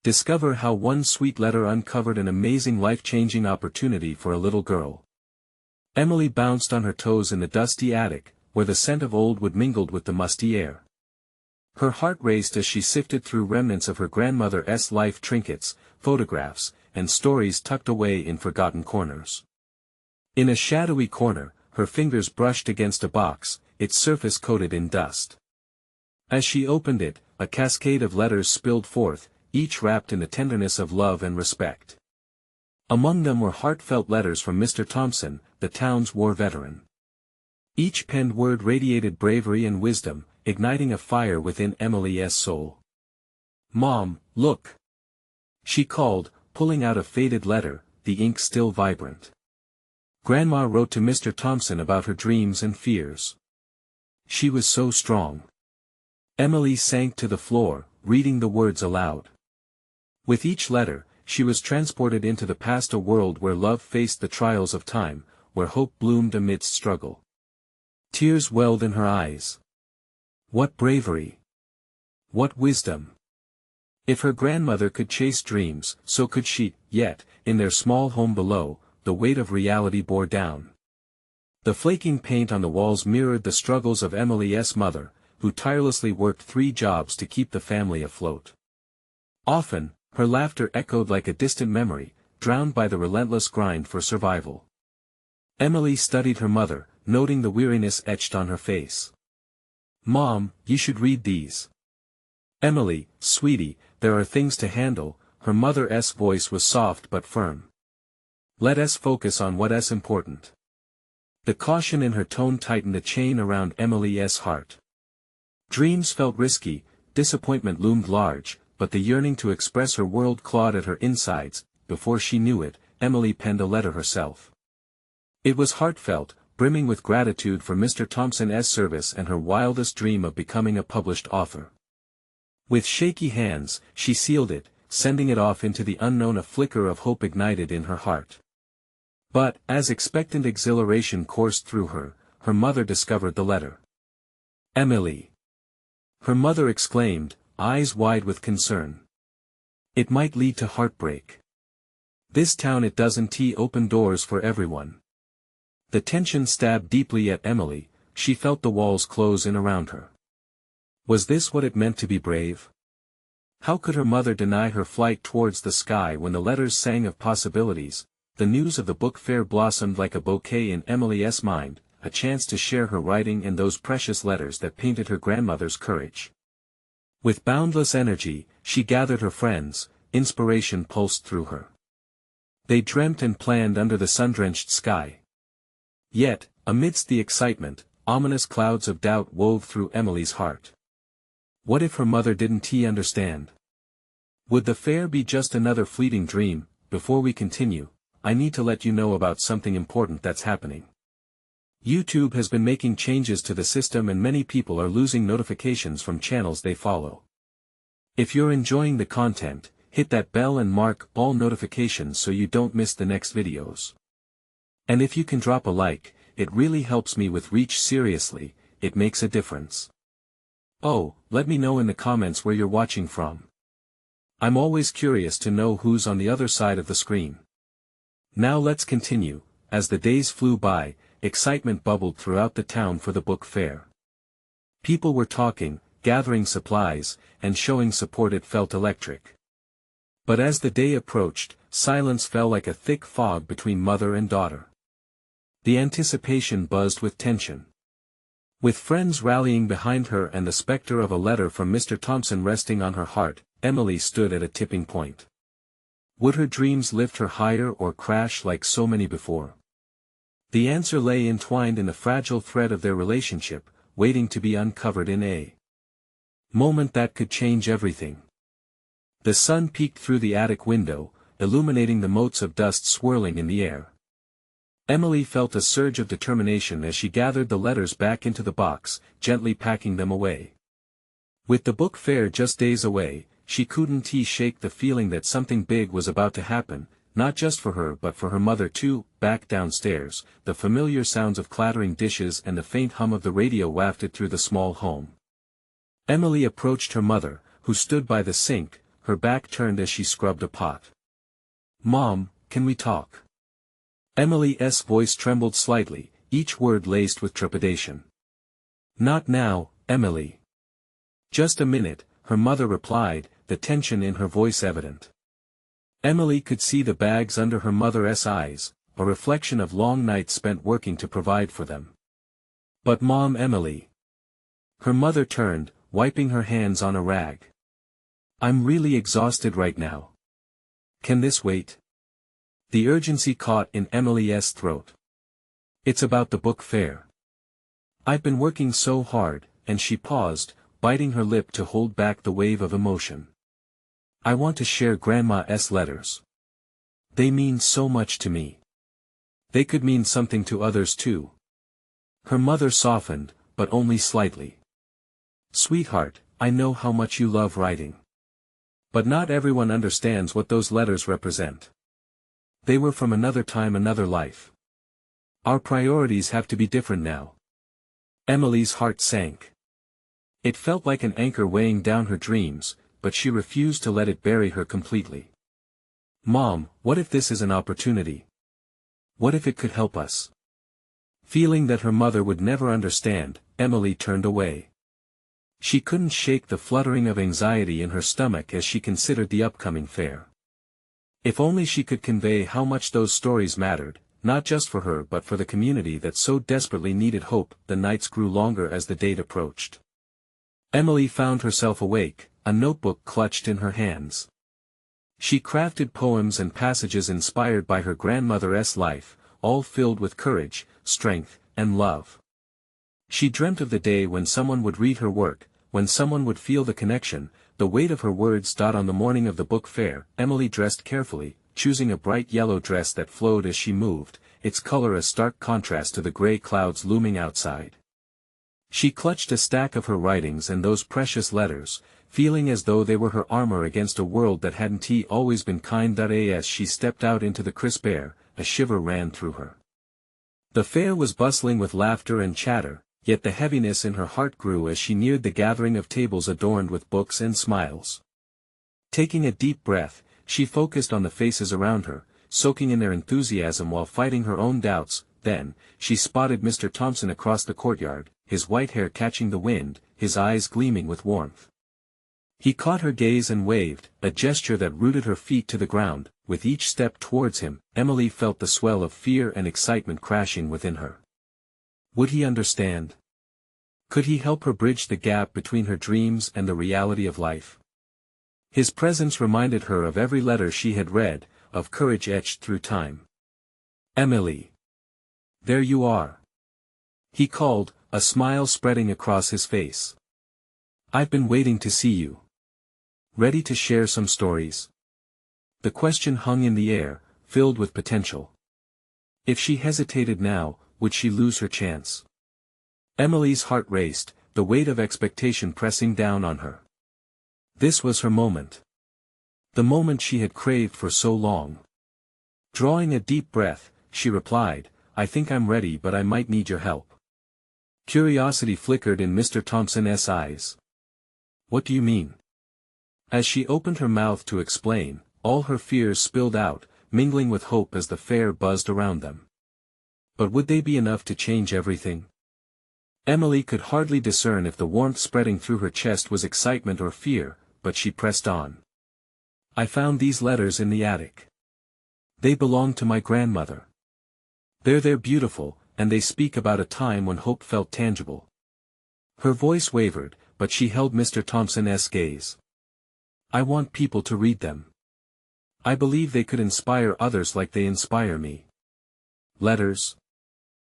Discover how one sweet letter uncovered an amazing life-changing opportunity for a little girl. Emily bounced on her toes in the dusty attic, where the scent of old wood mingled with the musty air. Her heart raced as she sifted through remnants of her grandmother's life trinkets, photographs, and stories tucked away in forgotten corners. In a shadowy corner, her fingers brushed against a box, its surface coated in dust. As she opened it, a cascade of letters spilled forth, each wrapped in the tenderness of love and respect. Among them were heartfelt letters from Mr. Thompson, the town's war veteran. Each penned word radiated bravery and wisdom, igniting a fire within Emily's soul. "Mom, look!" she called, pulling out a faded letter, the ink still vibrant. Grandma wrote to Mr. Thompson about her dreams and fears. She was so strong. Emily sank to the floor, reading the words aloud. With each letter, she was transported into the past, a world where love faced the trials of time, where hope bloomed amidst struggle. Tears welled in her eyes. What bravery! What wisdom! If her grandmother could chase dreams, so could she, yet, in their small home below, the weight of reality bore down. The flaking paint on the walls mirrored the struggles of Emily's mother, who tirelessly worked 3 jobs to keep the family afloat. Often, her laughter echoed like a distant memory, drowned by the relentless grind for survival. Emily studied her mother, noting the weariness etched on her face. "Mom, you should read these." "Emily, sweetie, there are things to handle," her mother's voice was soft but firm. "Let us focus on what's important." The caution in her tone tightened a chain around Emily's heart. Dreams felt risky, disappointment loomed large, but the yearning to express her world clawed at her insides. Before she knew it, Emily penned a letter herself. It was heartfelt, brimming with gratitude for Mr. Thompson's service and her wildest dream of becoming a published author. With shaky hands, she sealed it, sending it off into the unknown. A flicker of hope ignited in her heart. But, as expectant exhilaration coursed through her, her mother discovered the letter. "Emily!" her mother exclaimed, eyes wide with concern. "It might lead to heartbreak. This town, it doesn't open doors for everyone." The tension stabbed deeply at Emily. She felt the walls close in around her. Was this what it meant to be brave? How could her mother deny her flight towards the sky when the letters sang of possibilities? The news of the book fair blossomed like a bouquet in Emily's mind, a chance to share her writing and those precious letters that painted her grandmother's courage. With boundless energy, she gathered her friends. Inspiration pulsed through her. They dreamt and planned under the sun-drenched sky. Yet, amidst the excitement, ominous clouds of doubt wove through Emily's heart. What if her mother didn't understand? Would the fair be just another fleeting dream? Before we continue, I need to let you know about something important that's happening. YouTube has been making changes to the system and many people are losing notifications from channels they follow. If you're enjoying the content, hit that bell and mark all notifications so you don't miss the next videos. And if you can drop a like, it really helps me with reach. Seriously, it makes a difference. Oh, let me know in the comments where you're watching from. I'm always curious to know who's on the other side of the screen. Now let's continue. As the days flew by, excitement bubbled throughout the town for the book fair. People were talking, gathering supplies, and showing support. It felt electric. But as the day approached, silence fell like a thick fog between mother and daughter. The anticipation buzzed with tension. With friends rallying behind her and the specter of a letter from Mr. Thompson resting on her heart, Emily stood at a tipping point. Would her dreams lift her higher or crash like so many before? The answer lay entwined in the fragile thread of their relationship, waiting to be uncovered in a moment that could change everything. The sun peeked through the attic window, illuminating the motes of dust swirling in the air. Emily felt a surge of determination as she gathered the letters back into the box, gently packing them away. With the book fair just days away, she couldn't shake the feeling that something big was about to happen, not just for her but for her mother too. Back downstairs, the familiar sounds of clattering dishes and the faint hum of the radio wafted through the small home. Emily approached her mother, who stood by the sink, her back turned as she scrubbed a pot. "Mom, can we talk?" Emily's voice trembled slightly, each word laced with trepidation. "Not now, Emily." "Just a minute," her mother replied, the tension in her voice evident. Emily could see the bags under her mother's eyes, a reflection of long nights spent working to provide for them. "But Mom, Emily." Her mother turned, wiping her hands on a rag. "I'm really exhausted right now. Can this wait?" The urgency caught in Emily's throat. "It's about the book fair. I've been working so hard," and she paused, biting her lip to hold back the wave of emotion. "I want to share Grandma's letters. They mean so much to me. They could mean something to others too." Her mother softened, but only slightly. "Sweetheart, I know how much you love writing. But not everyone understands what those letters represent. They were from another time, another life. Our priorities have to be different now." Emily's heart sank. It felt like an anchor weighing down her dreams, but she refused to let it bury her completely. "Mom, what if this is an opportunity? What if it could help us?" Feeling that her mother would never understand, Emily turned away. She couldn't shake the fluttering of anxiety in her stomach as she considered the upcoming fair. If only she could convey how much those stories mattered, not just for her but for the community that so desperately needed hope. The nights grew longer as the date approached. Emily found herself awake, a notebook clutched in her hands. She crafted poems and passages inspired by her grandmother's life, all filled with courage, strength, and love. She dreamt of the day when someone would read her work, when someone would feel the connection, the weight of her words. On the morning of the book fair, Emily dressed carefully, choosing a bright yellow dress that flowed as she moved, its color a stark contrast to the gray clouds looming outside. She clutched a stack of her writings and those precious letters, feeling as though they were her armor against a world that hadn't always been kind. As she stepped out into the crisp air, a shiver ran through her. The fair was bustling with laughter and chatter, yet the heaviness in her heart grew as she neared the gathering of tables adorned with books and smiles. Taking a deep breath, she focused on the faces around her, soaking in their enthusiasm while fighting her own doubts. Then, she spotted Mr. Thompson across the courtyard, his white hair catching the wind, his eyes gleaming with warmth. He caught her gaze and waved, a gesture that rooted her feet to the ground. With each step towards him, Emily felt the swell of fear and excitement crashing within her. Would he understand? Could he help her bridge the gap between her dreams and the reality of life? His presence reminded her of every letter she had read, of courage etched through time. "Emily. There you are." He called, a smile spreading across his face. "I've been waiting to see you. Ready to share some stories?" The question hung in the air, filled with potential. If she hesitated now, would she lose her chance? Emily's heart raced, the weight of expectation pressing down on her. This was her moment. The moment she had craved for so long. Drawing a deep breath, she replied, "I think I'm ready, but I might need your help." Curiosity flickered in Mr. Thompson's eyes. "What do you mean?" As she opened her mouth to explain, all her fears spilled out, mingling with hope as the fair buzzed around them. But would they be enough to change everything? Emily could hardly discern if the warmth spreading through her chest was excitement or fear, but she pressed on. "I found these letters in the attic. They belong to my grandmother. They're beautiful, and they speak about a time when hope felt tangible." Her voice wavered, but she held Mr. Thompson's gaze. "I want people to read them. I believe they could inspire others like they inspire me." "Letters?"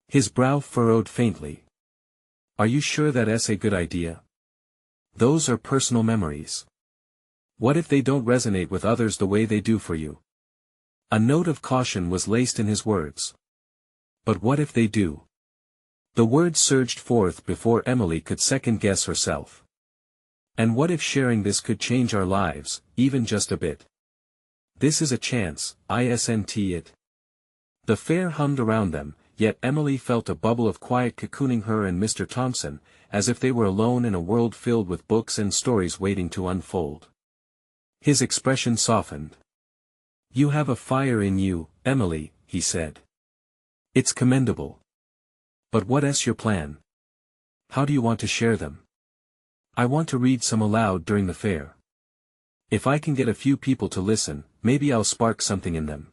His brow furrowed faintly. "Are you sure that's a good idea? Those are personal memories. What if they don't resonate with others the way they do for you?" A note of caution was laced in his words. "But what if they do?" The words surged forth before Emily could second-guess herself. "And what if sharing this could change our lives, even just a bit? This is a chance, isn't it?" The fair hummed around them, yet Emily felt a bubble of quiet cocooning her and Mr. Thompson, as if they were alone in a world filled with books and stories waiting to unfold. His expression softened. "You have a fire in you, Emily," he said. "It's commendable. But what's your plan? How do you want to share them?" "I want to read some aloud during the fair. If I can get a few people to listen, maybe I'll spark something in them."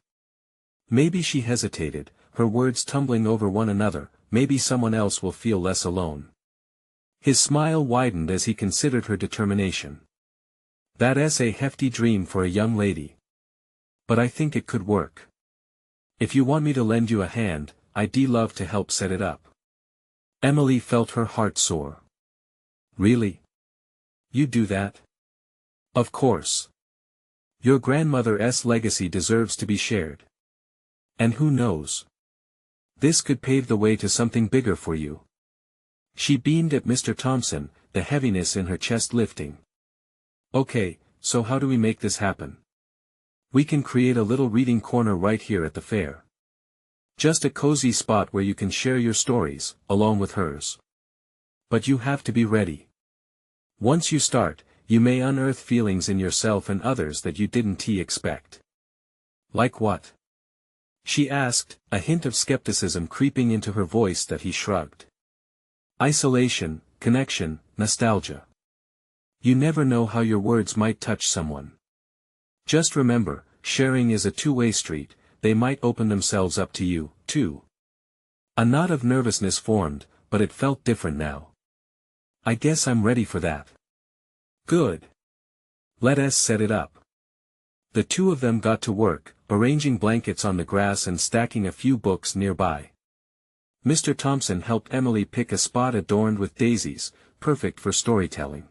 Maybe she hesitated, her words tumbling over one another, maybe someone else will feel less alone. His smile widened as he considered her determination. "That's a hefty dream for a young lady. But I think it could work. If you want me to lend you a hand, I'd love to help set it up." Emily felt her heart soar. "Really? You'd do that?" "Of course. Your grandmother's legacy deserves to be shared. And who knows? This could pave the way to something bigger for you." She beamed at Mr. Thompson, the heaviness in her chest lifting. "Okay, so how do we make this happen?" "We can create a little reading corner right here at the fair. Just a cozy spot where you can share your stories, along with hers. But you have to be ready. Once you start, you may unearth feelings in yourself and others that you didn't expect." "Like what?" she asked, a hint of skepticism creeping into her voice that he shrugged. "Isolation, connection, nostalgia. You never know how your words might touch someone. Just remember, sharing is a two-way street, they might open themselves up to you, too." A knot of nervousness formed, but it felt different now. "I guess I'm ready for that." "Good. Let's set it up." The two of them got to work, arranging blankets on the grass and stacking a few books nearby. Mr. Thompson helped Emily pick a spot adorned with daisies, perfect for storytelling.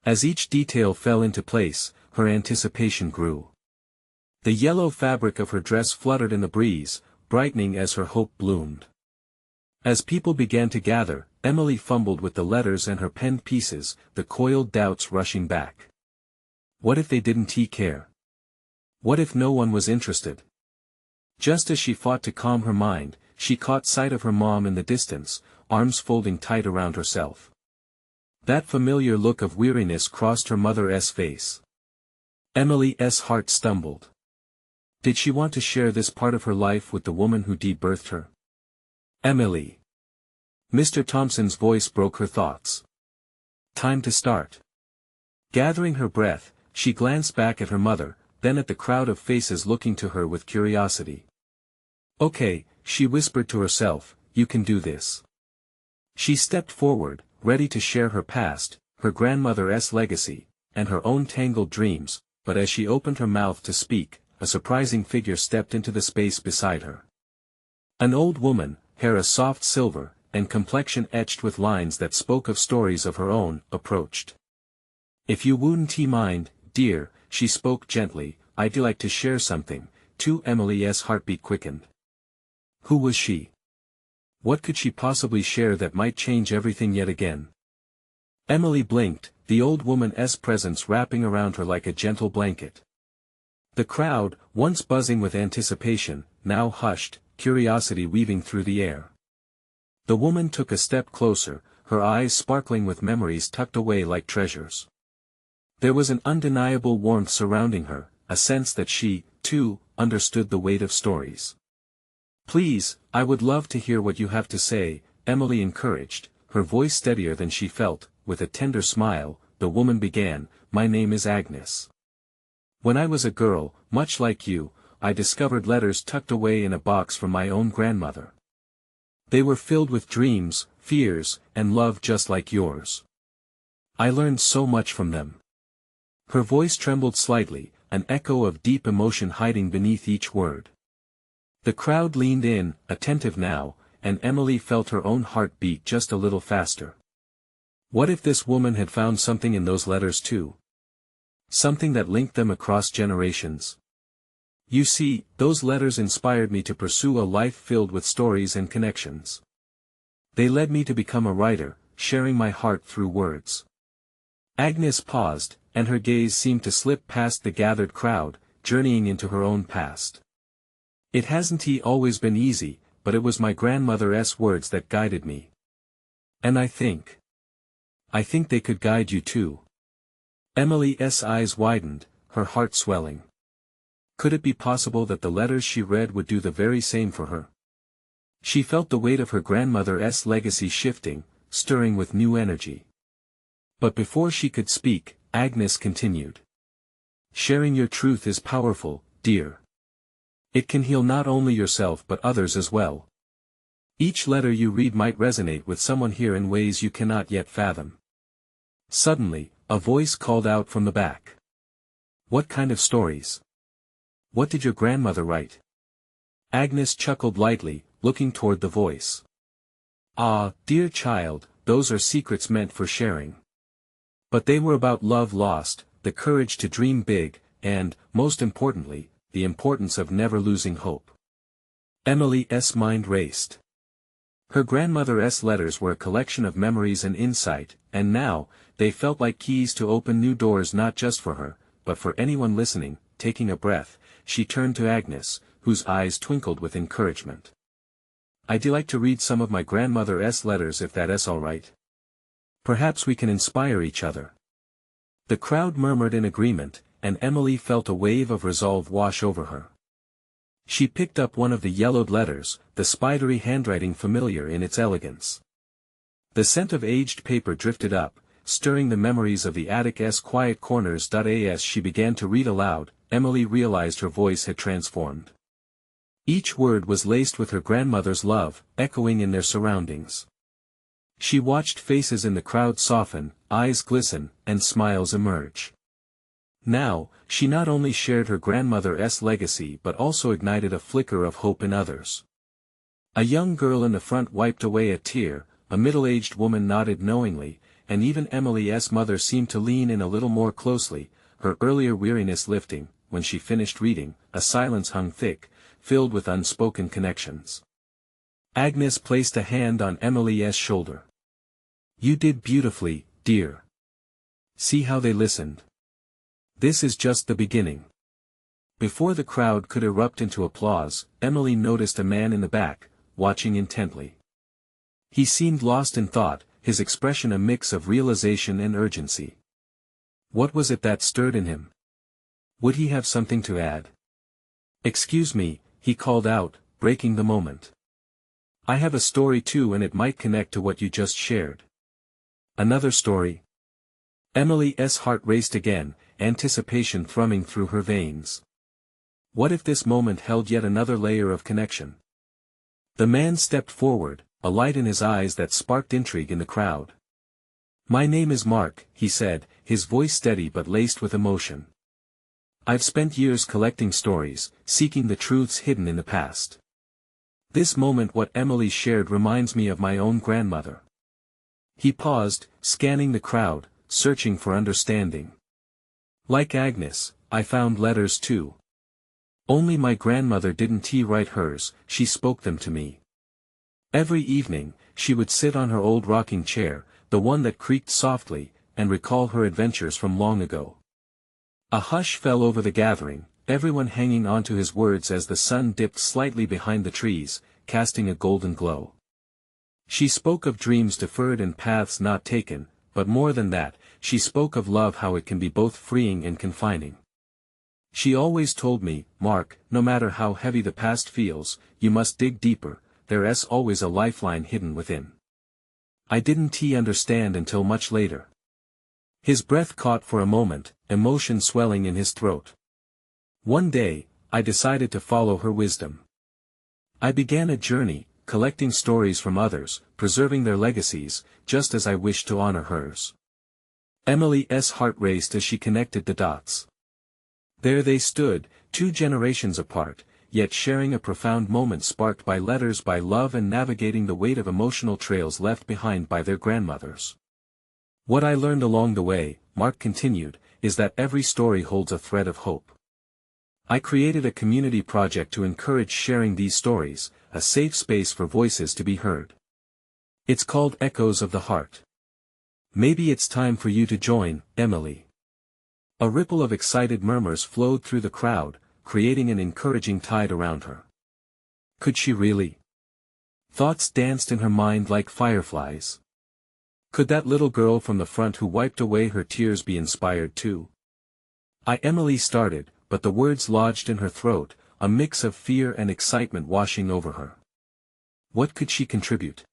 As each detail fell into place, her anticipation grew. The yellow fabric of her dress fluttered in the breeze, brightening as her hope bloomed. As people began to gather, Emily fumbled with the letters and her penned pieces, the coiled doubts rushing back. What if they didn't care? What if no one was interested? Just as she fought to calm her mind, she caught sight of her mom in the distance, arms folding tight around herself. That familiar look of weariness crossed her mother's face. Emily's heart stumbled. Did she want to share this part of her life with the woman who birthed her? "Emily." Mr. Thompson's voice broke her thoughts. "Time to start." Gathering her breath, she glanced back at her mother, then at the crowd of faces looking to her with curiosity. "Okay," she whispered to herself, "you can do this." She stepped forward, ready to share her past, her grandmother's legacy, and her own tangled dreams, but as she opened her mouth to speak, a surprising figure stepped into the space beside her. An old woman, hair a soft silver, and complexion etched with lines that spoke of stories of her own, approached. "If you wouldn't mind, dear," she spoke gently, "I'd like to share something." Too. Emily's heartbeat quickened. Who was she? What could she possibly share that might change everything yet again? Emily blinked, the old woman's presence wrapping around her like a gentle blanket. The crowd, once buzzing with anticipation, now hushed, curiosity weaving through the air. The woman took a step closer, her eyes sparkling with memories tucked away like treasures. There was an undeniable warmth surrounding her, a sense that she, too, understood the weight of stories. "Please, I would love to hear what you have to say," Emily encouraged, her voice steadier than she felt. With a tender smile, the woman began, "My name is Agnes. When I was a girl, much like you, I discovered letters tucked away in a box from my own grandmother. They were filled with dreams, fears, and love just like yours. I learned so much from them." Her voice trembled slightly, an echo of deep emotion hiding beneath each word. The crowd leaned in, attentive now, and Emily felt her own heart beat just a little faster. What if this woman had found something in those letters too? Something that linked them across generations. "You see, those letters inspired me to pursue a life filled with stories and connections. They led me to become a writer, sharing my heart through words." Agnes paused, and her gaze seemed to slip past the gathered crowd, journeying into her own past. "It hasn't always been easy, but it was my grandmother's words that guided me. And I think they could guide you too." Emily's eyes widened, her heart swelling. Could it be possible that the letters she read would do the very same for her? She felt the weight of her grandmother's legacy shifting, stirring with new energy. But before she could speak, Agnes continued. Sharing your truth is powerful, dear. It can heal not only yourself but others as well. Each letter you read might resonate with someone here in ways you cannot yet fathom. Suddenly, a voice called out from the back. What kind of stories? What did your grandmother write? Agnes chuckled lightly, looking toward the voice. Ah, dear child, those are secrets meant for sharing. But they were about love lost, the courage to dream big, and, most importantly, the importance of never losing hope. Emily's mind raced. Her grandmother's letters were a collection of memories and insight, and now, they felt like keys to open new doors not just for her, but for anyone listening. Taking a breath, she turned to Agnes, whose eyes twinkled with encouragement. I'd like to read some of my grandmother's letters if that's all right. Perhaps we can inspire each other. The crowd murmured in agreement, and Emily felt a wave of resolve wash over her. She picked up one of the yellowed letters, the spidery handwriting familiar in its elegance. The scent of aged paper drifted up, stirring the memories of the attic's quiet corners. As she began to read aloud, Emily realized her voice had transformed. Each word was laced with her grandmother's love, echoing in their surroundings. She watched faces in the crowd soften, eyes glisten, and smiles emerge. Now, she not only shared her grandmother's legacy but also ignited a flicker of hope in others. A young girl in the front wiped away a tear, a middle-aged woman nodded knowingly, and even Emily's mother seemed to lean in a little more closely, her earlier weariness lifting. When she finished reading, a silence hung thick, filled with unspoken connections. Agnes placed a hand on Emily's shoulder. You did beautifully, dear. See how they listened. This is just the beginning. Before the crowd could erupt into applause, Emily noticed a man in the back, watching intently. He seemed lost in thought, his expression a mix of realization and urgency. What was it that stirred in him? Would he have something to add? Excuse me, he called out, breaking the moment. I have a story too, and it might connect to what you just shared. Another story? Emily's heart raced again, anticipation thrumming through her veins. What if this moment held yet another layer of connection? The man stepped forward, a light in his eyes that sparked intrigue in the crowd. My name is Mark, he said, his voice steady but laced with emotion. I've spent years collecting stories, seeking the truths hidden in the past. This moment, what Emily shared, reminds me of my own grandmother. He paused, scanning the crowd, searching for understanding. Like Agnes, I found letters too. Only my grandmother didn't write hers, she spoke them to me. Every evening, she would sit on her old rocking chair, the one that creaked softly, and recall her adventures from long ago. A hush fell over the gathering, everyone hanging onto his words as the sun dipped slightly behind the trees, casting a golden glow. She spoke of dreams deferred and paths not taken, but more than that, she spoke of love, how it can be both freeing and confining. She always told me, Mark, no matter how heavy the past feels, you must dig deeper, there's always a lifeline hidden within. I didn't understand until much later. His breath caught for a moment, emotion swelling in his throat. One day, I decided to follow her wisdom. I began a journey, collecting stories from others, preserving their legacies, just as I wished to honor hers. Emily's heart raced as she connected the dots. There they stood, 2 generations apart, yet sharing a profound moment sparked by letters, by love, and navigating the weight of emotional trails left behind by their grandmothers. What I learned along the way, Mark continued, is that every story holds a thread of hope. I created a community project to encourage sharing these stories, a safe space for voices to be heard. It's called Echoes of the Heart. Maybe it's time for you to join, Emily. A ripple of excited murmurs flowed through the crowd, creating an encouraging tide around her. Could she really? Thoughts danced in her mind like fireflies. Could that little girl from the front who wiped away her tears be inspired too? Emily started, but the words lodged in her throat, a mix of fear and excitement washing over her. What could she contribute?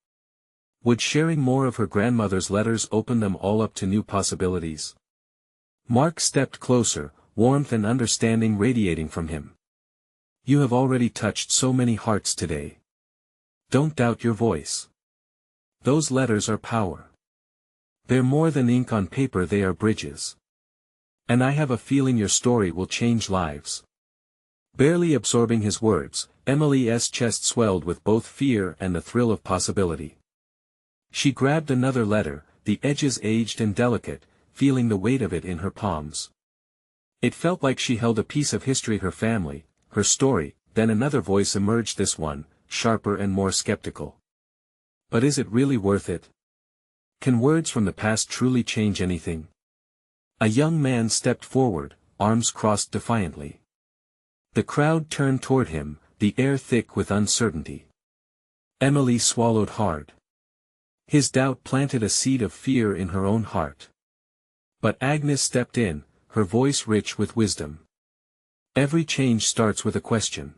Would sharing more of her grandmother's letters open them all up to new possibilities? Mark stepped closer, warmth and understanding radiating from him. You have already touched so many hearts today. Don't doubt your voice. Those letters are power. They're more than ink on paper, they are bridges. And I have a feeling your story will change lives. Barely absorbing his words, Emily's chest swelled with both fear and the thrill of possibility. She grabbed another letter, the edges aged and delicate, feeling the weight of it in her palms. It felt like she held a piece of history, her family, her story. Then another voice emerged, this one, sharper and more skeptical. But is it really worth it? Can words from the past truly change anything? A young man stepped forward, arms crossed defiantly. The crowd turned toward him, the air thick with uncertainty. Emily swallowed hard. His doubt planted a seed of fear in her own heart. But Agnes stepped in, her voice rich with wisdom. Every change starts with a question.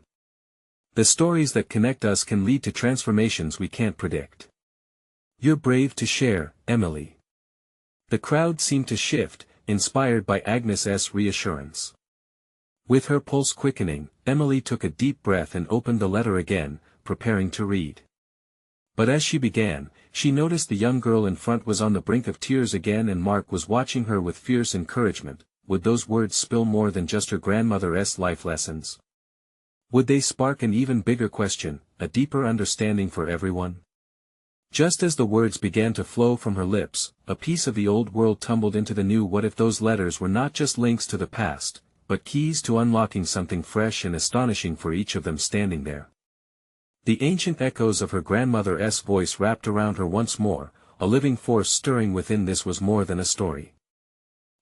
The stories that connect us can lead to transformations we can't predict. You're brave to share, Emily. The crowd seemed to shift, inspired by Agnes's reassurance. With her pulse quickening, Emily took a deep breath and opened the letter again, preparing to read. But as she began, she noticed the young girl in front was on the brink of tears again, and Mark was watching her with fierce encouragement. Would those words spill more than just her grandmother's life lessons? Would they spark an even bigger question, a deeper understanding for everyone? Just as the words began to flow from her lips, a piece of the old world tumbled into the new. What if those letters were not just links to the past, but keys to unlocking something fresh and astonishing for each of them standing there? The ancient echoes of her grandmother's voice wrapped around her once more, a living force stirring within. This was more than a story.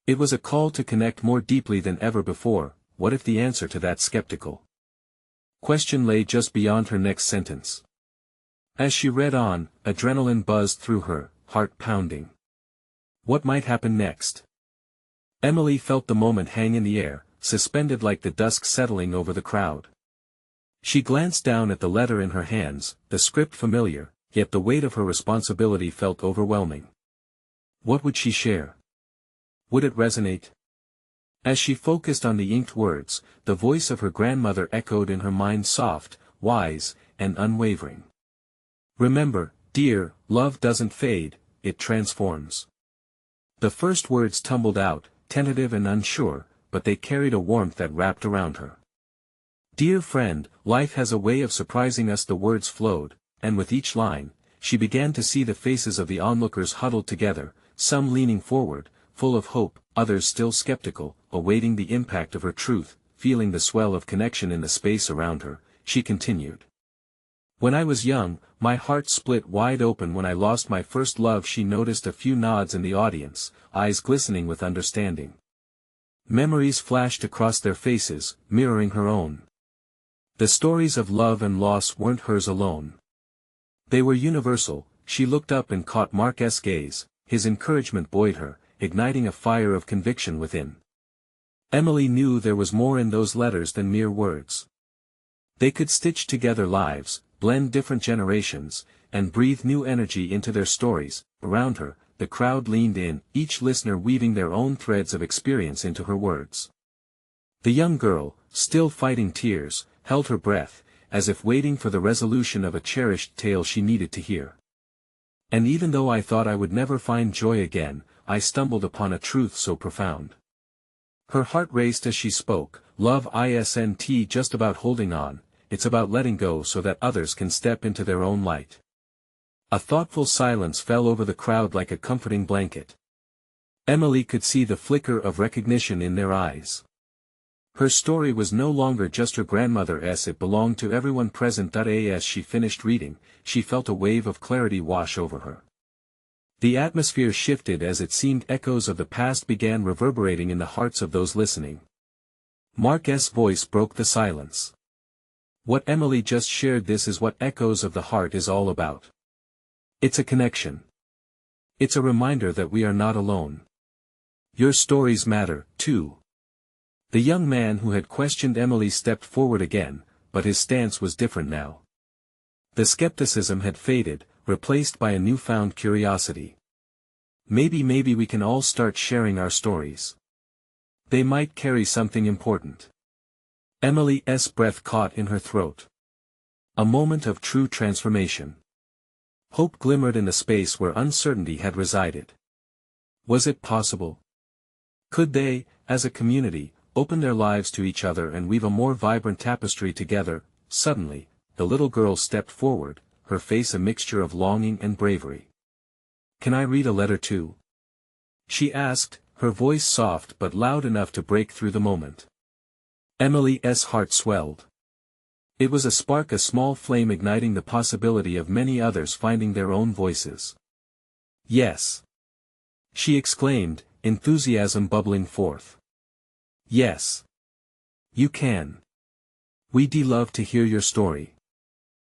It was a call to connect more deeply than ever before. What if the answer to that skeptical question lay just beyond her next sentence? As she read on, adrenaline buzzed through her, heart pounding. What might happen next? Emily felt the moment hang in the air, suspended like the dusk settling over the crowd. She glanced down at the letter in her hands, the script familiar, yet the weight of her responsibility felt overwhelming. What would she share? Would it resonate? As she focused on the inked words, the voice of her grandmother echoed in her mind, soft, wise, and unwavering. Remember, dear, love doesn't fade, it transforms. The first words tumbled out, tentative and unsure, but they carried a warmth that wrapped around her. Dear friend, life has a way of surprising us. The words flowed, and with each line, she began to see the faces of the onlookers huddled together, some leaning forward, full of hope, others still skeptical, awaiting the impact of her truth. Feeling the swell of connection in the space around her, she continued. When I was young, my heart split wide open when I lost my first love. She noticed a few nods in the audience, eyes glistening with understanding. Memories flashed across their faces, mirroring her own. The stories of love and loss weren't hers alone. They were universal. She looked up and caught Mark's gaze, his encouragement buoyed her, igniting a fire of conviction within. Emily knew there was more in those letters than mere words. They could stitch together lives, blend different generations, and breathe new energy into their stories. Around her, the crowd leaned in, each listener weaving their own threads of experience into her words. The young girl, still fighting tears, held her breath, as if waiting for the resolution of a cherished tale she needed to hear. And even though I thought I would never find joy again, I stumbled upon a truth so profound. Her heart raced as she spoke. Love isn't just about holding on, it's about letting go so that others can step into their own light. A thoughtful silence fell over the crowd like a comforting blanket. Emily could see the flicker of recognition in their eyes. Her story was no longer just her grandmother's, it belonged to everyone present. As she finished reading, she felt a wave of clarity wash over her. The atmosphere shifted as it seemed echoes of the past began reverberating in the hearts of those listening. Mark's voice broke the silence. What Emily just shared, this is what Echoes of the Heart is all about. It's a connection. It's a reminder that we are not alone. Your stories matter, too. The young man who had questioned Emily stepped forward again, but his stance was different now. The skepticism had faded, replaced by a newfound curiosity. Maybe we can all start sharing our stories. They might carry something important. Emily's breath caught in her throat. A moment of true transformation. Hope glimmered in the space where uncertainty had resided. Was it possible? Could they, as a community, open their lives to each other and weave a more vibrant tapestry together? Suddenly, the little girl stepped forward, her face a mixture of longing and bravery. "Can I read a letter too?" she asked, her voice soft but loud enough to break through the moment. Emily's heart swelled. It was a spark, a small flame igniting the possibility of many others finding their own voices. "Yes," she exclaimed, enthusiasm bubbling forth. "Yes. You can. We'd love to hear your story."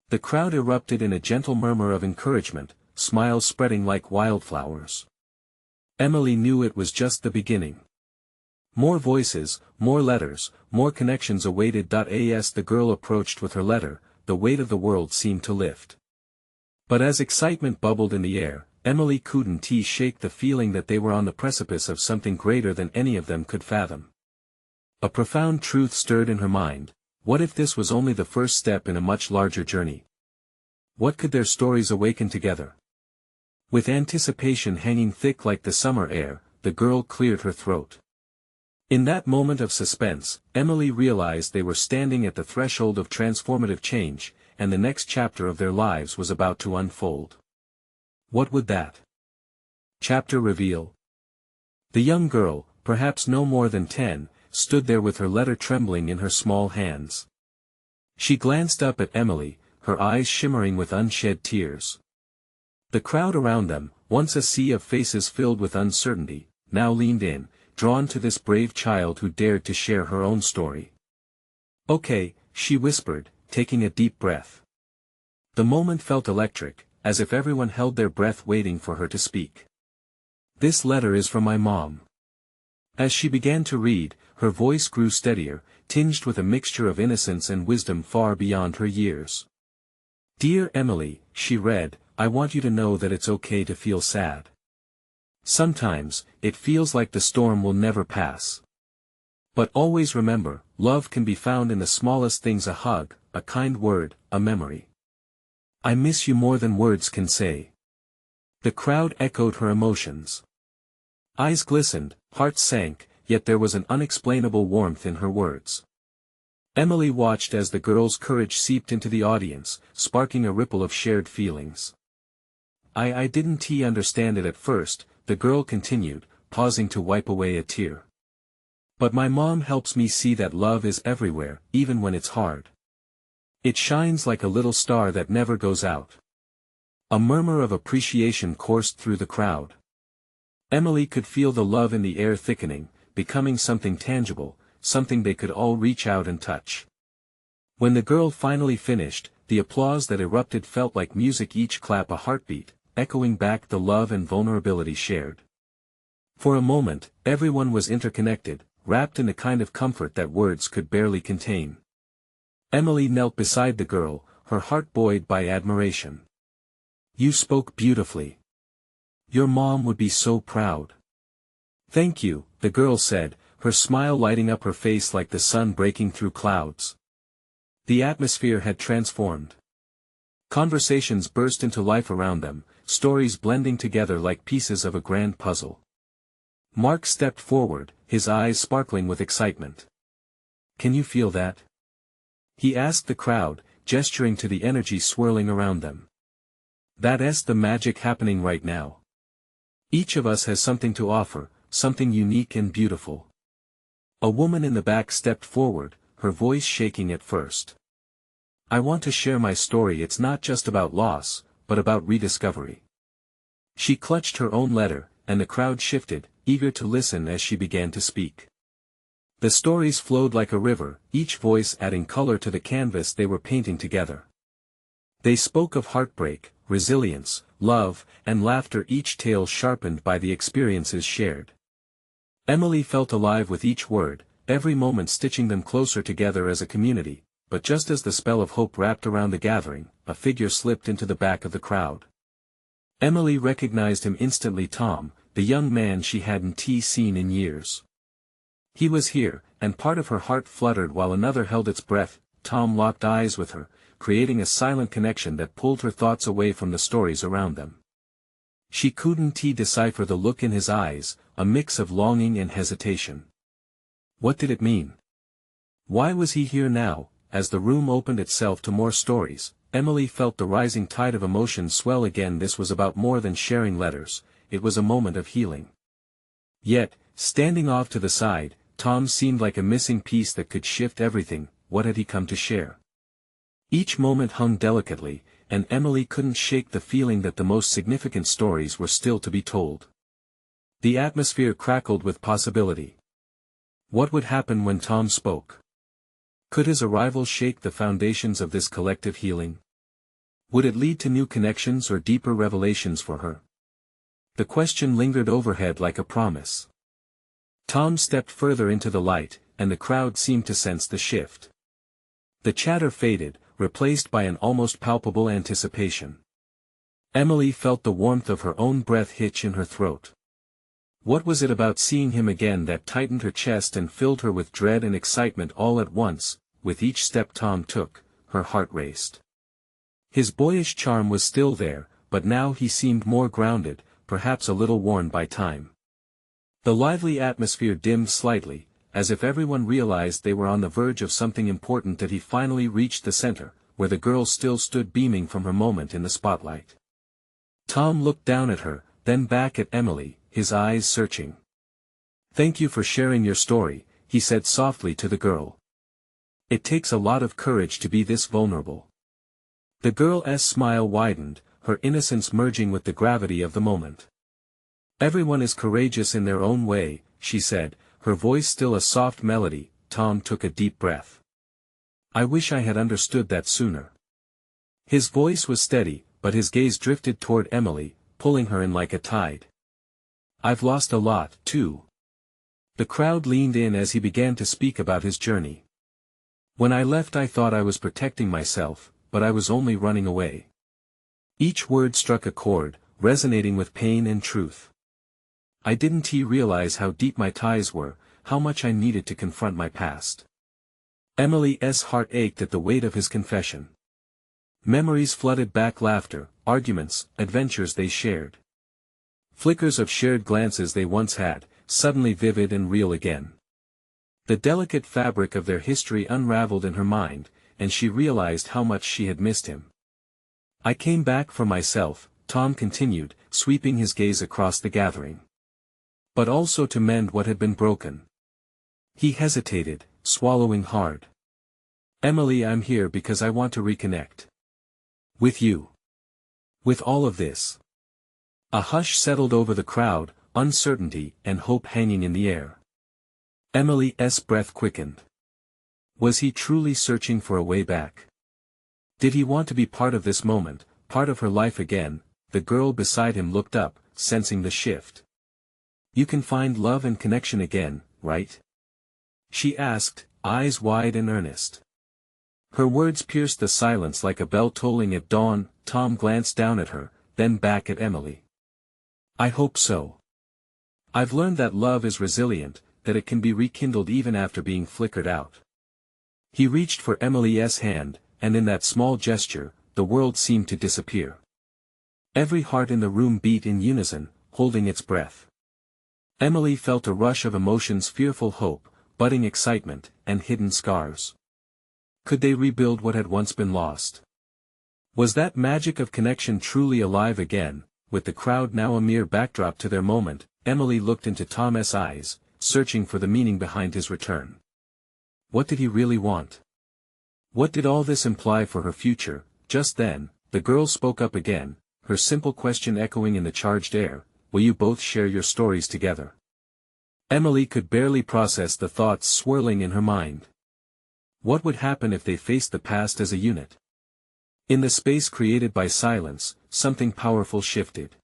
The crowd erupted in a gentle murmur of encouragement, smiles spreading like wildflowers. Emily knew it was just the beginning. More voices, more letters, more connections awaited. As the girl approached with her letter, the weight of the world seemed to lift. But as excitement bubbled in the air, Emily couldn't shake the feeling that they were on the precipice of something greater than any of them could fathom. A profound truth stirred in her mind: what if this was only the first step in a much larger journey? What could their stories awaken together? With anticipation hanging thick like the summer air, the girl cleared her throat. In that moment of suspense, Emily realized they were standing at the threshold of transformative change, and the next chapter of their lives was about to unfold. What would that chapter reveal? The young girl, perhaps no more than 10, stood there with her letter trembling in her small hands. She glanced up at Emily, her eyes shimmering with unshed tears. The crowd around them, once a sea of faces filled with uncertainty, now leaned in, drawn to this brave child who dared to share her own story. "Okay," she whispered, taking a deep breath. The moment felt electric, as if everyone held their breath waiting for her to speak. "This letter is from my mom." As she began to read, her voice grew steadier, tinged with a mixture of innocence and wisdom far beyond her years. "Dear Emily," she read, "I want you to know that it's okay to feel sad. Sometimes, it feels like the storm will never pass. But always remember, love can be found in the smallest things: a hug, a kind word, a memory. I miss you more than words can say." The crowd echoed her emotions. Eyes glistened, hearts sank, yet there was an unexplainable warmth in her words. Emily watched as the girl's courage seeped into the audience, sparking a ripple of shared feelings. I didn't understand it at first," the girl continued, pausing to wipe away a tear. "But my mom helps me see that love is everywhere, even when it's hard. It shines like a little star that never goes out." A murmur of appreciation coursed through the crowd. Emily could feel the love in the air thickening, becoming something tangible, something they could all reach out and touch. When the girl finally finished, the applause that erupted felt like music, each clap a heartbeat, echoing back the love and vulnerability shared. For a moment, everyone was interconnected, wrapped in a kind of comfort that words could barely contain. Emily knelt beside the girl, her heart buoyed by admiration. "You spoke beautifully. Your mom would be so proud." "Thank you," the girl said, her smile lighting up her face like the sun breaking through clouds. The atmosphere had transformed. Conversations burst into life around them, stories blending together like pieces of a grand puzzle. Mark stepped forward, his eyes sparkling with excitement. "Can you feel that?" he asked the crowd, gesturing to the energy swirling around them. "That's the magic happening right now. Each of us has something to offer, something unique and beautiful." A woman in the back stepped forward, her voice shaking at first. "I want to share my story. It's not just about loss, but about rediscovery." She clutched her own letter, and the crowd shifted, eager to listen as she began to speak. The stories flowed like a river, each voice adding color to the canvas they were painting together. They spoke of heartbreak, resilience, love, and laughter, each tale sharpened by the experiences shared. Emily felt alive with each word, every moment stitching them closer together as a community, but just as the spell of hope wrapped around the gathering, a figure slipped into the back of the crowd. Emily recognized him instantly. Tom, the young man she hadn't seen in years. He was here, and part of her heart fluttered while another held its breath. Tom locked eyes with her, creating a silent connection that pulled her thoughts away from the stories around them. She couldn't decipher the look in his eyes, a mix of longing and hesitation. What did it mean? Why was he here now? As the room opened itself to more stories, Emily felt the rising tide of emotion swell again. This was about more than sharing letters, it was a moment of healing. Yet, standing off to the side, Tom seemed like a missing piece that could shift everything. What had he come to share? Each moment hung delicately, and Emily couldn't shake the feeling that the most significant stories were still to be told. The atmosphere crackled with possibility. What would happen when Tom spoke? Could his arrival shake the foundations of this collective healing? Would it lead to new connections or deeper revelations for her? The question lingered overhead like a promise. Tom stepped further into the light, and the crowd seemed to sense the shift. The chatter faded, replaced by an almost palpable anticipation. Emily felt the warmth of her own breath hitch in her throat. What was it about seeing him again that tightened her chest and filled her with dread and excitement all at once? With each step Tom took, her heart raced. His boyish charm was still there, but now he seemed more grounded, perhaps a little worn by time. The lively atmosphere dimmed slightly, as if everyone realized they were on the verge of something important. That he finally reached the center, where the girl still stood beaming from her moment in the spotlight. Tom looked down at her, then back at Emily, his eyes searching. "Thank you for sharing your story," he said softly to the girl. "It takes a lot of courage to be this vulnerable." The girl's smile widened, her innocence merging with the gravity of the moment. "Everyone is courageous in their own way," she said, her voice still a soft melody. Tom took a deep breath. "I wish I had understood that sooner." His voice was steady, but his gaze drifted toward Emily, pulling her in like a tide. "I've lost a lot, too." The crowd leaned in as he began to speak about his journey. "When I left I thought I was protecting myself, but I was only running away." Each word struck a chord, resonating with pain and truth. "I didn't realize how deep my ties were, how much I needed to confront my past." Emily's heart ached at the weight of his confession. Memories flooded back, laughter, arguments, adventures they shared. Flickers of shared glances they once had, suddenly vivid and real again. The delicate fabric of their history unraveled in her mind, and she realized how much she had missed him. "I came back for myself," Tom continued, sweeping his gaze across the gathering. "But also to mend what had been broken." He hesitated, swallowing hard. "Emily, I'm here because I want to reconnect. With you. With all of this." A hush settled over the crowd, uncertainty and hope hanging in the air. Emily's breath quickened. Was he truly searching for a way back? Did he want to be part of this moment, part of her life again? The girl beside him looked up, sensing the shift. "You can find love and connection again, right?" she asked, eyes wide and earnest. Her words pierced the silence like a bell tolling at dawn. Tom glanced down at her, then back at Emily. "I hope so. I've learned that love is resilient, that it can be rekindled even after being flickered out." He reached for Emily's hand, and in that small gesture, the world seemed to disappear. Every heart in the room beat in unison, holding its breath. Emily felt a rush of emotions: fearful hope, budding excitement, and hidden scars. Could they rebuild what had once been lost? Was that magic of connection truly alive again? With the crowd now a mere backdrop to their moment, Emily looked into Tom's eyes, searching for the meaning behind his return. What did he really want? What did all this imply for her future? Just then, the girl spoke up again, her simple question echoing in the charged air: "Will you both share your stories together?" Emily could barely process the thoughts swirling in her mind. What would happen if they faced the past as a unit? In the space created by silence, something powerful shifted.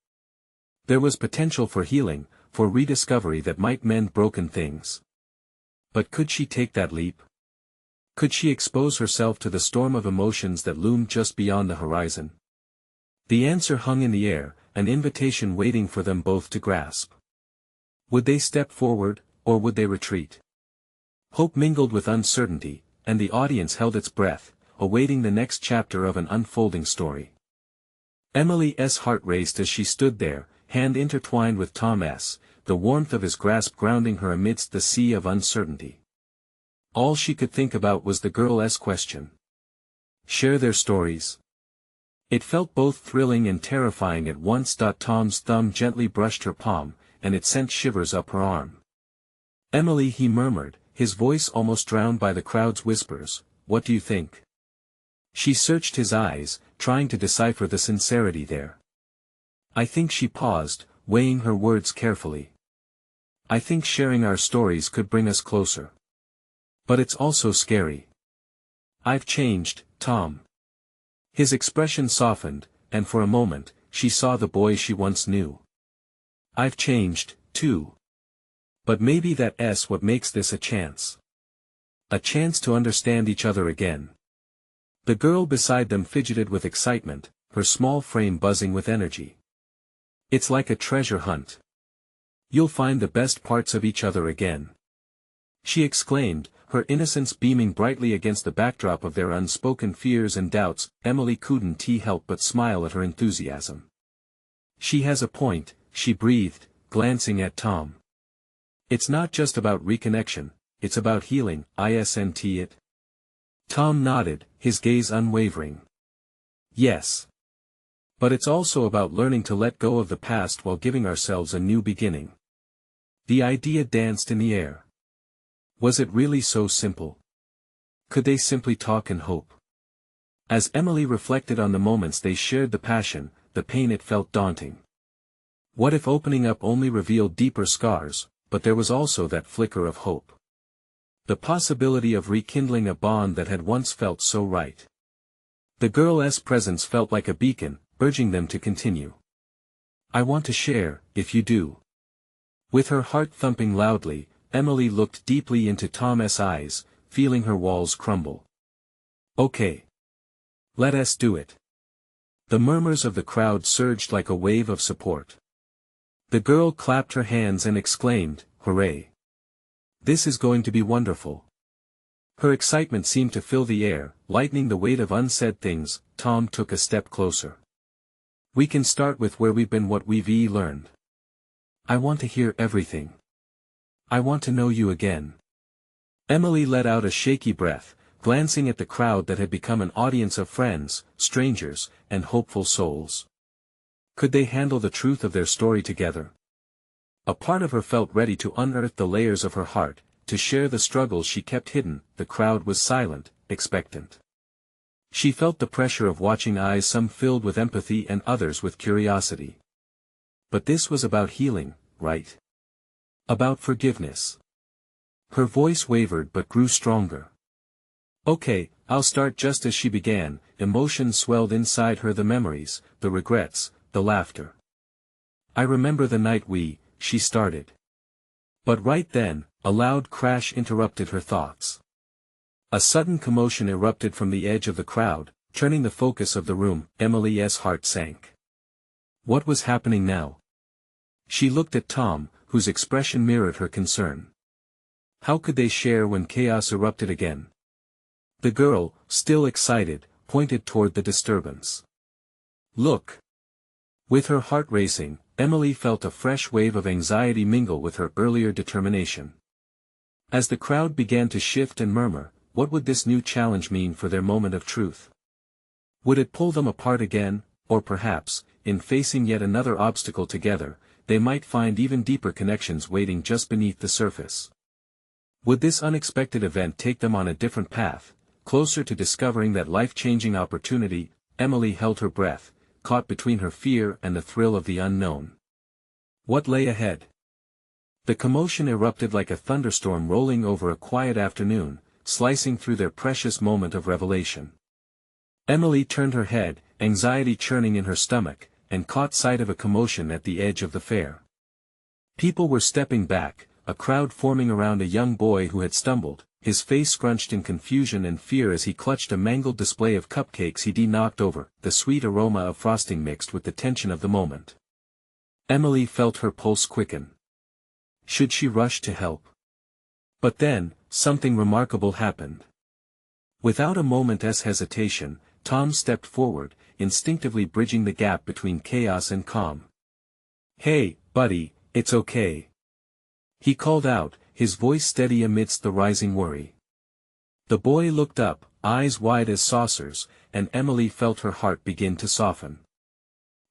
There was potential for healing, for rediscovery that might mend broken things. But could she take that leap? Could she expose herself to the storm of emotions that loomed just beyond the horizon? The answer hung in the air, an invitation waiting for them both to grasp. Would they step forward, or would they retreat? Hope mingled with uncertainty, and the audience held its breath, awaiting the next chapter of an unfolding story. Emily's heart raced as she stood there, hand intertwined with Tom's, the warmth of his grasp grounding her amidst the sea of uncertainty. All she could think about was the girl's question. Share their stories. It felt both thrilling and terrifying at once. Tom's thumb gently brushed her palm, and it sent shivers up her arm. Emily, he murmured, his voice almost drowned by the crowd's whispers, what do you think? She searched his eyes, trying to decipher the sincerity there. I think she paused, weighing her words carefully. I think sharing our stories could bring us closer. But it's also scary. I've changed, Tom. His expression softened, and for a moment, she saw the boy she once knew. I've changed, too. But maybe that's what makes this a chance. A chance to understand each other again. The girl beside them fidgeted with excitement, her small frame buzzing with energy. It's like a treasure hunt. You'll find the best parts of each other again. She exclaimed, her innocence beaming brightly against the backdrop of their unspoken fears and doubts. Emily couldn't help but smile at her enthusiasm. She has a point, she breathed, glancing at Tom. It's not just about reconnection, it's about healing, isn't it? Tom nodded, his gaze unwavering. Yes. But it's also about learning to let go of the past while giving ourselves a new beginning. The idea danced in the air. Was it really so simple? Could they simply talk and hope? As Emily reflected on the moments they shared, the passion, the pain, it felt daunting. What if opening up only revealed deeper scars? But there was also that flicker of hope. The possibility of rekindling a bond that had once felt so right. The girl's presence felt like a beacon, urging them to continue. I want to share, if you do. With her heart thumping loudly, Emily looked deeply into Tom's eyes, feeling her walls crumble. Okay. Let us do it. The murmurs of the crowd surged like a wave of support. The girl clapped her hands and exclaimed, hooray! This is going to be wonderful. Her excitement seemed to fill the air, lightening the weight of unsaid things. Tom took a step closer. We can start with where we've been, what we've learned. I want to hear everything. I want to know you again. Emily let out a shaky breath, glancing at the crowd that had become an audience of friends, strangers, and hopeful souls. Could they handle the truth of their story together? A part of her felt ready to unearth the layers of her heart, to share the struggles she kept hidden. The crowd was silent, expectant. She felt the pressure of watching eyes, some filled with empathy and others with curiosity. But this was about healing, right? About forgiveness. Her voice wavered but grew stronger. Okay, I'll start. Just as she began, emotions swelled inside her, the memories, the regrets, the laughter. I remember the night she started. But right then, a loud crash interrupted her thoughts. A sudden commotion erupted from the edge of the crowd, turning the focus of the room. Emily's heart sank. What was happening now? She looked at Tom, whose expression mirrored her concern. How could they share when chaos erupted again? The girl, still excited, pointed toward the disturbance. Look! With her heart racing, Emily felt a fresh wave of anxiety mingle with her earlier determination. As the crowd began to shift and murmur, what would this new challenge mean for their moment of truth? Would it pull them apart again, or perhaps, in facing yet another obstacle together, they might find even deeper connections waiting just beneath the surface? Would this unexpected event take them on a different path, closer to discovering that life-changing opportunity? Emily held her breath, caught between her fear and the thrill of the unknown. What lay ahead? The commotion erupted like a thunderstorm rolling over a quiet afternoon, slicing through their precious moment of revelation. Emily turned her head, anxiety churning in her stomach, and caught sight of a commotion at the edge of the fair. People were stepping back, a crowd forming around a young boy who had stumbled, his face scrunched in confusion and fear as he clutched a mangled display of cupcakes he'd knocked over, the sweet aroma of frosting mixed with the tension of the moment. Emily felt her pulse quicken. Should she rush to help? But then, something remarkable happened. Without a moment's hesitation, Tom stepped forward, instinctively bridging the gap between chaos and calm. "Hey, buddy, it's okay," he called out, his voice steady amidst the rising worry. The boy looked up, eyes wide as saucers, and Emily felt her heart begin to soften.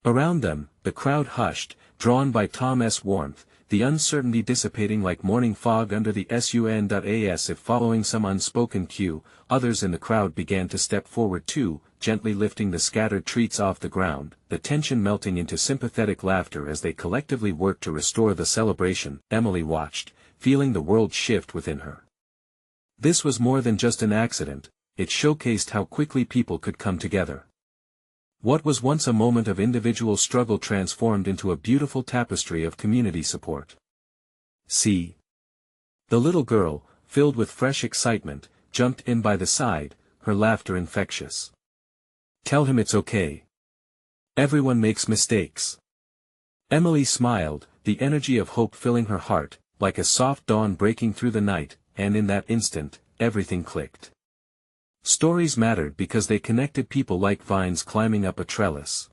Around them, the crowd hushed, drawn by Tom's warmth, the uncertainty dissipating like morning fog under the sun. As if following some unspoken cue, others in the crowd began to step forward too, gently lifting the scattered treats off the ground, the tension melting into sympathetic laughter as they collectively worked to restore the celebration. Emily watched, feeling the world shift within her. This was more than just an accident, it showcased how quickly people could come together. What was once a moment of individual struggle transformed into a beautiful tapestry of community support. See. The little girl, filled with fresh excitement, jumped in by the side, her laughter infectious. "Tell him it's okay. Everyone makes mistakes." Emily smiled, the energy of hope filling her heart, like a soft dawn breaking through the night, and in that instant, everything clicked. Stories mattered because they connected people like vines climbing up a trellis.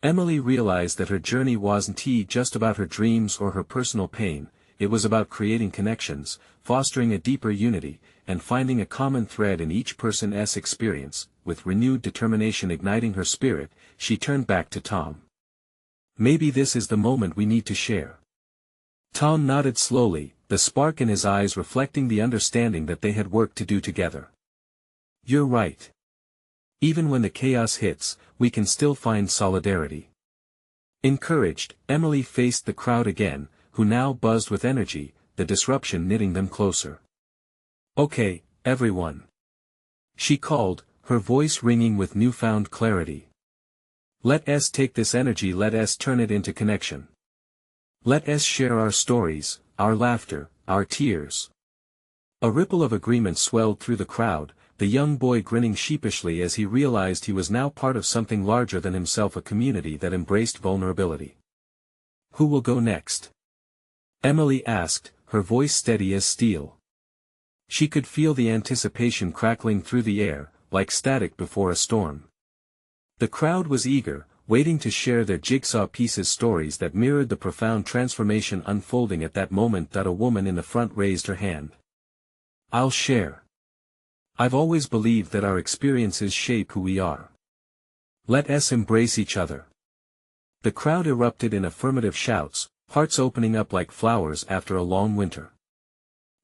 Emily realized that her journey wasn't just about her dreams or her personal pain, it was about creating connections, fostering a deeper unity, and finding a common thread in each person's experience. With renewed determination igniting her spirit, she turned back to Tom. "Maybe this is the moment we need to share." Tom nodded slowly, the spark in his eyes reflecting the understanding that they had work to do together. "You're right. Even when the chaos hits, we can still find solidarity." Encouraged, Emily faced the crowd again, who now buzzed with energy, the disruption knitting them closer. "Okay, everyone," she called, her voice ringing with newfound clarity. "Let us take this energy, let us turn it into connection. Let us share our stories, our laughter, our tears." A ripple of agreement swelled through the crowd, the young boy grinning sheepishly as he realized he was now part of something larger than himself, a community that embraced vulnerability. "Who will go next?" Emily asked, her voice steady as steel. She could feel the anticipation crackling through the air, like static before a storm. The crowd was eager, waiting to share their jigsaw pieces, stories that mirrored the profound transformation unfolding at that moment. A woman in the front raised her hand. "I'll share. I've always believed that our experiences shape who we are. Let us embrace each other." The crowd erupted in affirmative shouts, hearts opening up like flowers after a long winter.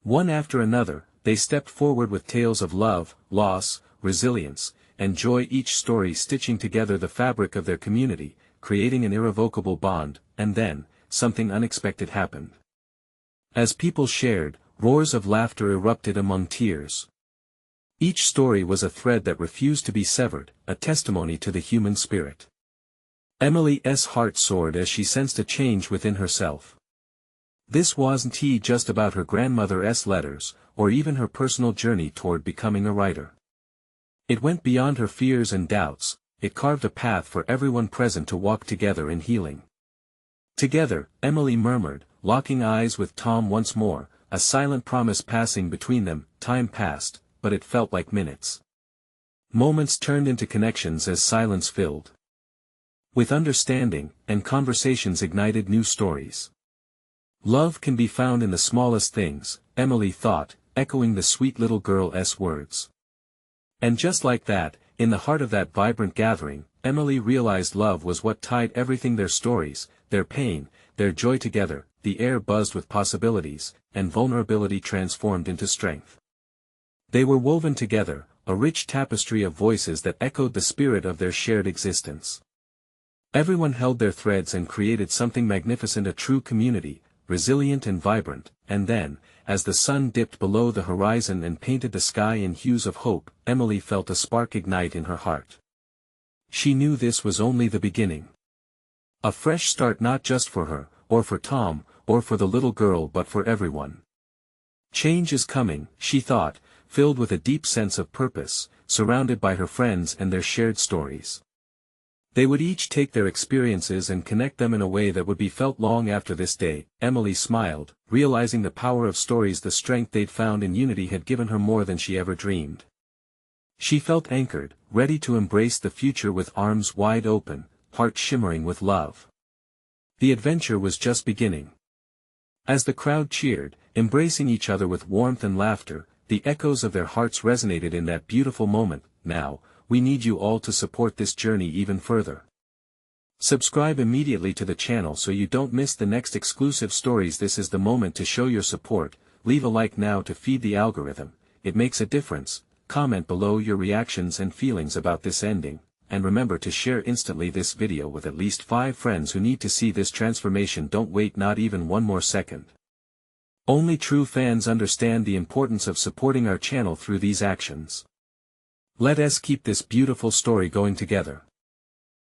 One after another, they stepped forward with tales of love, loss, resilience, and joy, each story stitching together the fabric of their community, creating an irrevocable bond. And then, something unexpected happened. As people shared, roars of laughter erupted among tears. Each story was a thread that refused to be severed, a testimony to the human spirit. Emily's heart soared as she sensed a change within herself. This wasn't just about her grandmother's letters, or even her personal journey toward becoming a writer. It went beyond her fears and doubts, it carved a path for everyone present to walk together in healing. Together, Emily murmured, locking eyes with Tom once more, a silent promise passing between them. Time passed, but it felt like minutes. Moments turned into connections as silence filled with understanding, and conversations ignited new stories. Love can be found in the smallest things, Emily thought, echoing the sweet little girl's words. And just like that, in the heart of that vibrant gathering, Emily realized love was what tied everything, their stories, their pain, their joy together. The air buzzed with possibilities, and vulnerability transformed into strength. They were woven together, a rich tapestry of voices that echoed the spirit of their shared existence. Everyone held their threads and created something magnificent, a true community, resilient and vibrant. And then, as the sun dipped below the horizon and painted the sky in hues of hope, Emily felt a spark ignite in her heart. She knew this was only the beginning. A fresh start, not just for her, or for Tom, or for the little girl but for everyone. Change is coming, she thought, filled with a deep sense of purpose, surrounded by her friends and their shared stories. They would each take their experiences and connect them in a way that would be felt long after this day. Emily smiled, realizing the power of stories. The strength they'd found in unity had given her more than she ever dreamed. She felt anchored, ready to embrace the future with arms wide open, heart shimmering with love. The adventure was just beginning. As the crowd cheered, embracing each other with warmth and laughter, the echoes of their hearts resonated in that beautiful moment. Now, we need you all to support this journey even further. Subscribe immediately to the channel so you don't miss the next exclusive stories. This is the moment to show your support. Leave a like now to feed the algorithm, it makes a difference. Comment below your reactions and feelings about this ending, and remember to share instantly this video with at least 5 friends who need to see this transformation. Don't wait not even one more second. Only true fans understand the importance of supporting our channel through these actions. Let us keep this beautiful story going together.